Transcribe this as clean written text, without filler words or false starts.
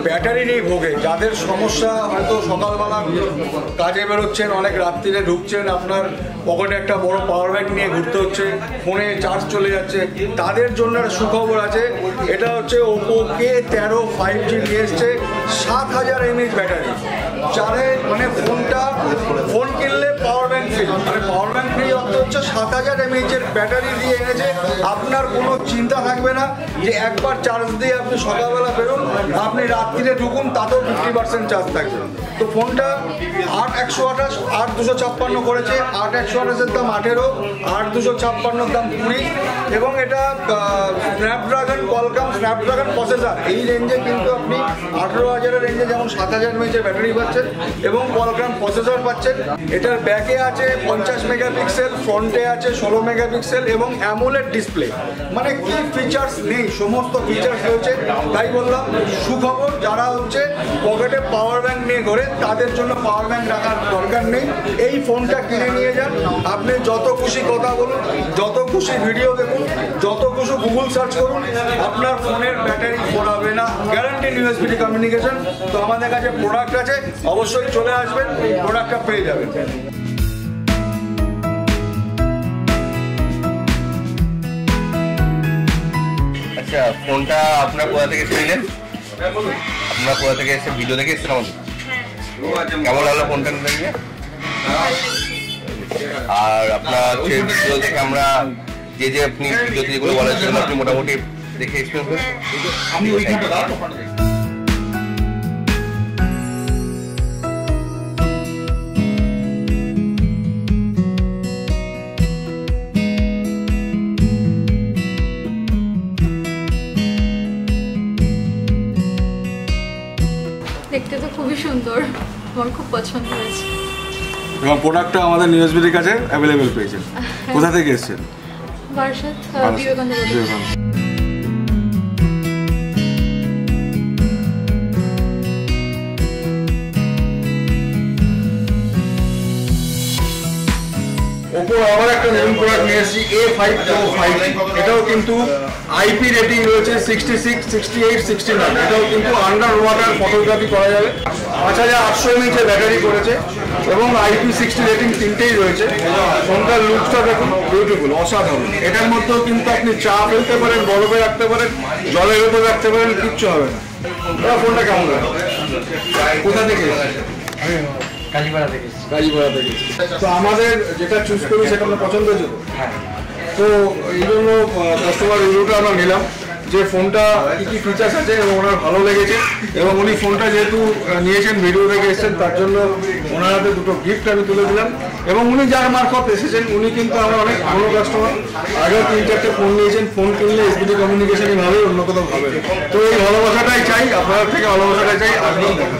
Battery নিয়ে ভোগে, যাদের সমস্যা হয়তো সকালবেলা কাজে বেরোচ্ছেন, অনেক রাত্রিরে ঢুকছেন, আপনার পকেটে একটা বড় পাওয়ার ব্যাংক নিয়ে ঘুরতে হচ্ছে, ফোনে চার্জ চলে যাচ্ছে, তাদের জন্য একটা সুখবর আছে। এটা হচ্ছে ওপো K13 5G নিয়ে এসছে 7000 mAh ব্যাটারি, যারে মানে ফোন কিনলে পাওয়ার ব্যাংক ফ্রি, মানে পাওয়ার ব্যাংক ফ্রি অর্থ হচ্ছে 7000 mAh এর ব্যাটারি দিয়ে এনেছে। আপনার কোনো চিন্তা থাকবে না যে একবার চার্জ দিয়ে আপনি সকালবেলা বেরোন, আপনি রাত্রিরে ঢুকুন, তাতেও 50% চার্জ থাকবে। তো ফোনটা 8128 8256 করেছে, 8128-এর দাম 18, 8256-র দাম 20, এবং এটা স্ন্যাপড্রাগন কোয়ালকম স্ন্যাপড্রাগন প্রসেসর। এই রেঞ্জে কিন্তু আপনি 18000-এর রেঞ্জে যেমন 7000 mAh ব্যাটারি পাচ্ছেন এবং কোয়ালকম প্রসেসর পাচ্ছেন। এটার ব্যাকে আছে 50 মেগাপিক্সেল, ফ্রন্টে আছে 16 মেগাপিক্সেল এবং অ্যামোলেড ডিসপ্লে। মানে কি ফিচার্স নেই, সমস্ত ফিচার্স রয়েছে। তাই বললাম সুখবর, যারা হচ্ছে পকেটে পাওয়ার ব্যাংক নিয়ে ঘোরে তাদের জন্য পাওয়ার ব্যাংক রাখার দরকার নেই। এই ফোনটা কিনে নিয়ে যান, আপনি যত খুশি কথা বলুন, যত খুশি ভিডিও দেখুন, যত খুশি গুগল সার্চ করুন, আপনার ফোনের ব্যাটারি পোড়াবে না, গ্যারান্টি ইউএসবি কমিউনিকেশন। তো আমাদের কাছে প্রোডাক্ট আছে, অবশ্যই চলে আসবেন, প্রোডাক্টটা পেয়ে যাবেন। আচ্ছা, ফোনটা আপনার কোথা থেকে এসেছিলেন? আপনার কোথা থেকে এসে ভিডিও দেখে এসেছেন আমাদের? কেমন লাগলো ফোনটা নিয়ে? আর আপনার ভিডিও থেকে আমরা যে আপনি ভিডিওতে যেগুলো বলেছিলেন আপনি মোটামুটি দেখে এক্সপিরিয়েন্স আমি ওইখানটা দেখতে তো খুবই সুন্দর, আমার খুব পছন্দ হয়েছে। এবং প্রোডাক্টটা আমাদের নিউজবিডির কাছে অ্যাভেলেবেল পেয়েছেন। কোথা থেকে এসেছেন? বারাসাত, বিবেকানন্দ। ওপো আবার একটা নতুন প্রোডাক্ট নিয়ে এসেছি, A5 Pro 5G। এটাও কিন্তু আইপি রেটিং রয়েছে 66, 68, 69। এটাও কিন্তু আন্ডার ওয়াটার ফটোগ্রাফি করা যাবে। 5800 mAh ব্যাটারি করেছে এবং IP60 রেটিং তিনটেই রয়েছে। ফোনটার লুকসটা দেখুন, বিউটিফুল, অসাধারণ। এটার মধ্যেও কিন্তু আপনি চা ফেলতে পারেন, বরফে রাখতে পারেন, জলের উপর রাখতে পারেন, কিচ্ছু হবে না। ফোনটা কেমন লাগে? কোথা থেকে? কালীপাড়া থেকে। তো আমাদের যেটা চুজ করি সেটা আমরা পছন্দ হয়েছে। তো এই জন্য কাস্টমার রিভিউটা আমরা নিলাম যে ফোনটা কী কী ফিচার্স আছে এবং ওনার ভালো লেগেছে। এবং উনি ফোনটা যেহেতু নিয়েছেন, ভিডিও থেকে এসেছেন, তার জন্য ওনার হাতে দুটো গিফট আমি তুলে দিলাম। এবং উনি যার মারফত এসেছেন উনি কিন্তু আমার অনেক ভালো কাস্টমার, আগেও 3-4টে ফোন নিয়েছেন। ফোন কিনলে এসবিডি কমিউনিকেশনই ভাবে, অন্য কোথাও ভাবে। তো এই ভালোবাসাটাই চাই, আপনার থেকে ভালোবাসাটাই চাই, আসবেন দেখা।